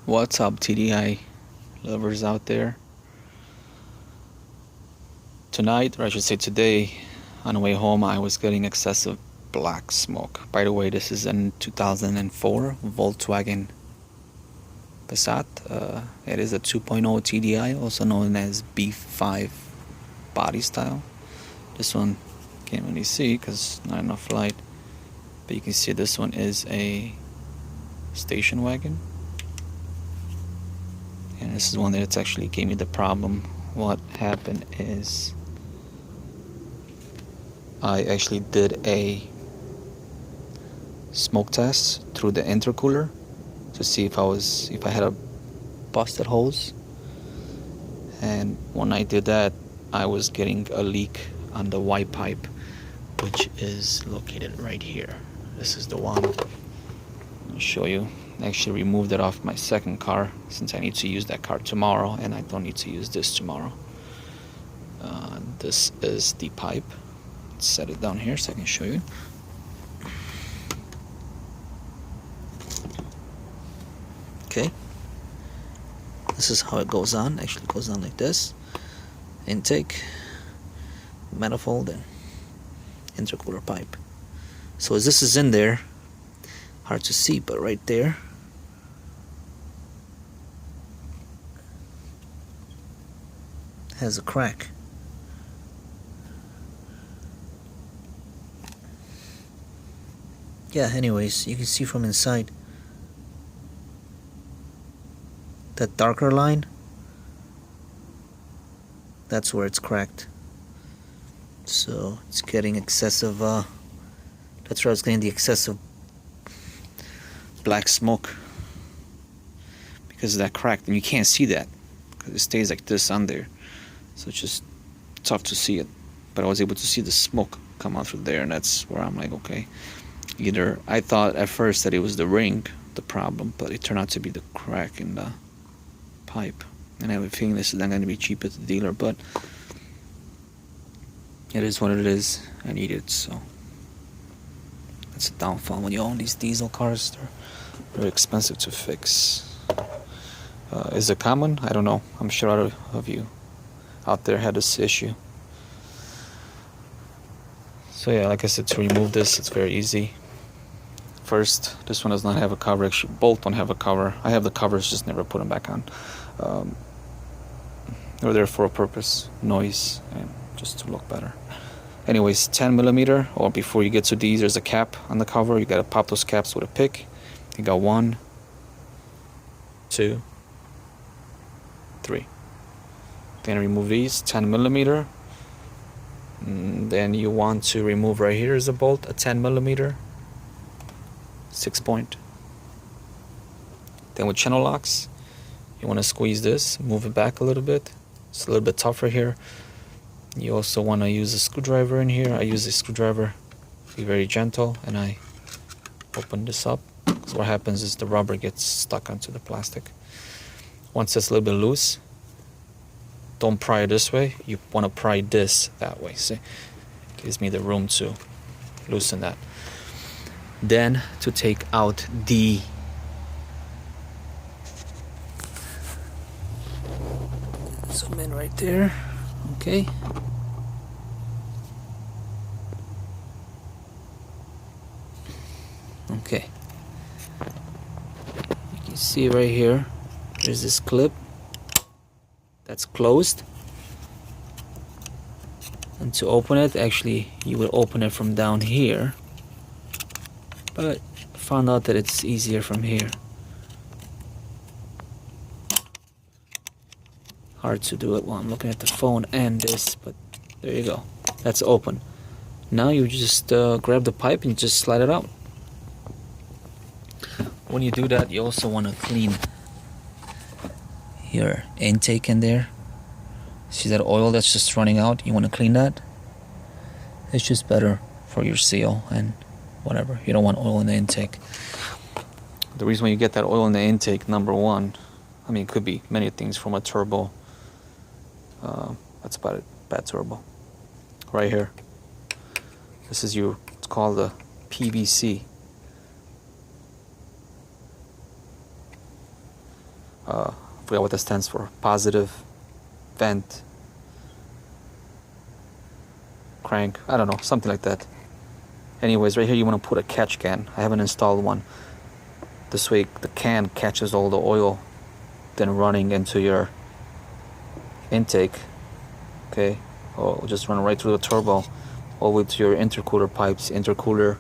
What's up, TDI lovers out there? Tonight, or I should say today, on the way home, I was getting excessive black smoke. By the way, this is a 2004 Volkswagen Passat. It is a 2.0 TDI, also known as B5 body style. This one can't really see because not enough light, but you can see this one is a station wagon. And this is one that's actually gave me the problem. What happened is I actually did a smoke test through the intercooler to see if I had a busted hose. And when I did that, I was getting a leak on the white pipe, which is located right here. This is the one. I'll show you. I actually removed it off my second car since I need to use that car tomorrow, and I don't need to use this tomorrow. This is the pipe. Let's set it down here so I can show you. Okay. This is how it goes on. Actually, it goes on like this. Intake, manifold, and intercooler pipe. So as this is in there, hard to see, but right there, has a crack. Yeah, anyways, you can see from inside that darker line, that's where it's cracked. So it's getting excessive, that's where it's getting the excessive black smoke because of that crack, and you can't see that because it stays like this on there, so it's just tough to see it. But I was able to see the smoke come out through there, and that's where I'm like, okay, either I thought at first that it was the ring the problem, but it turned out to be the crack in the pipe. And I have a feeling this is not going to be cheap at the dealer, but it is what it is. I need it, so that's a downfall when you own these diesel cars. They're very expensive to fix. Is it common? I don't know. I'm sure a lot of you out there had this issue. So yeah, like I said, to remove this, it's very easy. First, this one does not have a cover. Actually, both don't have a cover. I have the covers, just never put them back on. They're there for a purpose, noise, and just to look better. Anyways, 10mm, or before you get to these, there's a cap on the cover. You gotta pop those caps with a pick. You got 1, 2, 3. Then remove these, 10mm. Then you want to remove right here is a bolt, a 10mm, 6-point. Then with channel locks, you want to squeeze this, move it back a little bit. It's a little bit tougher here. You also want to use a screwdriver in here. I use a screwdriver, be very gentle, and I open this up. So what happens is the rubber gets stuck onto the plastic. Once it's a little bit loose, don't pry it this way. You want to pry this that way. See, it gives me the room to loosen that. Then to take out the zoom in right there. Okay. Okay. You can see right here, there's this clip that's closed. And to open it, actually, you will open it from down here. But I found out that it's easier from here. Hard to do it while I'm looking at the phone and this, but there you go. That's open. Now you just grab the pipe and just slide it out. When you do that, you also want to clean your intake in there. See that oil that's just running out? You want to clean that. It's just better for your seal and whatever. You don't want oil in the intake. The reason why you get that oil in the intake, number one, I mean, it could be many things from a turbo. That's about it. Bad turbo. Right here. This is it's called the PVC. I forgot what that stands for. Positive vent crank, I don't know, something like that. Anyways, right here you want to put a catch can. I haven't installed one. This way the can catches all the oil then running into your intake. Okay, or just run right through the turbo all the way to your intercooler pipes, intercooler,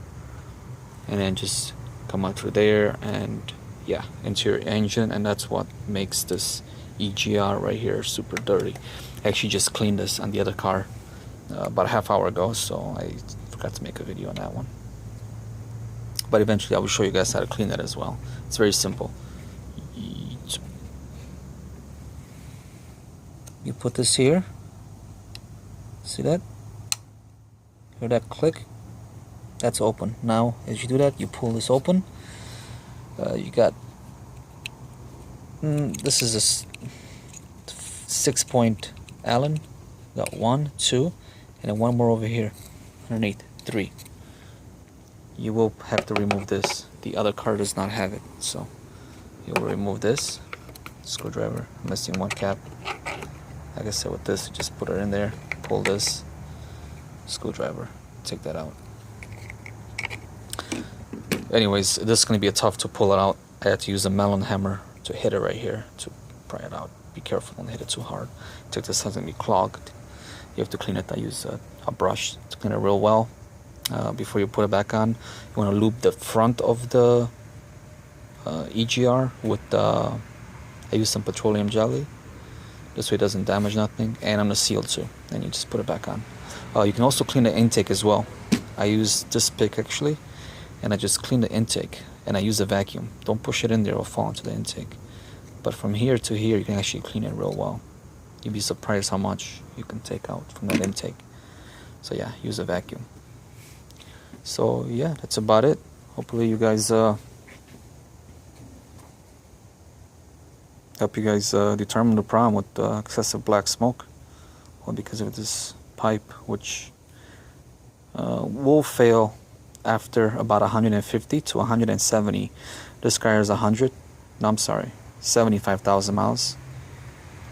and then just come out through there and yeah, into your engine. And that's what makes this EGR right here super dirty. I actually just cleaned this on the other car about a half hour ago, so I forgot to make a video on that one. But eventually I will show you guys how to clean that as well. It's very simple. You put this here, see that? Hear that click? That's open. Now as you do that, you pull this open. You got this is a 6-point Allen. Got 1, 2, and then one more over here underneath, 3. You will have to remove this. The other car does not have it, so you will remove this screwdriver. I'm missing one cap. Like I said, with this, just put it in there, pull this screwdriver, take that out. Anyways, this is going to be tough to pull it out. I had to use a melon hammer to hit it right here to pry it out. Be careful, don't hit it too hard. Take this, has to be clogged. You have to clean it. I use a brush to clean it real well. Before you put it back on, you want to lube the front of the EGR with I use some petroleum jelly. This way it doesn't damage nothing, and on the seal too. Then you just put it back on. You can also clean the intake as well. I use this pick actually, and I just clean the intake, and I use a vacuum. Don't push it in there, it'll fall into the intake. But from here to here, you can actually clean it real well. You'd be surprised how much you can take out from that intake. So yeah, use a vacuum. So yeah, that's about it. Hopefully you guys determine the problem with excessive black smoke, well, because of this pipe, which will fail after about 150 to 170. This car is 75,000 miles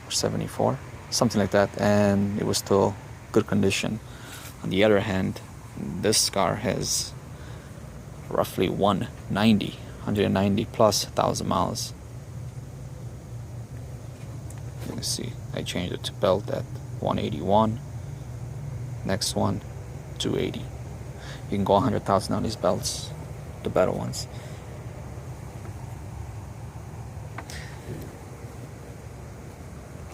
or 74, something like that, and it was still good condition. On the other hand, this car has roughly 190 plus thousand miles. You can see I changed it to belt at 181. Next one, 280. You can go 100,000 on these belts, the better ones.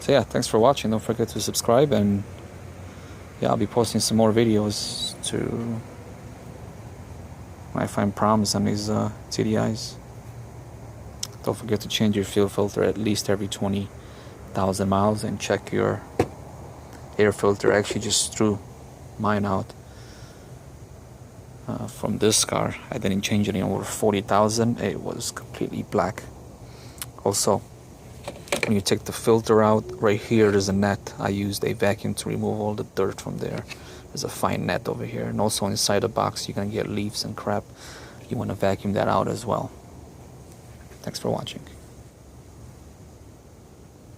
So yeah, thanks for watching. Don't forget to subscribe, and yeah, I'll be posting some more videos to when I find problems on these TDIs. Don't forget to change your fuel filter at least every 20,000 miles, and check your air filter. I actually just threw mine out from this car. I didn't change it in over 40,000. It was completely black. Also, when you take the filter out, right here there's a net. I used a vacuum to remove all the dirt from there. There's a fine net over here, and also inside the box you're gonna get leaves and crap. You want to vacuum that out as well. Thanks for watching.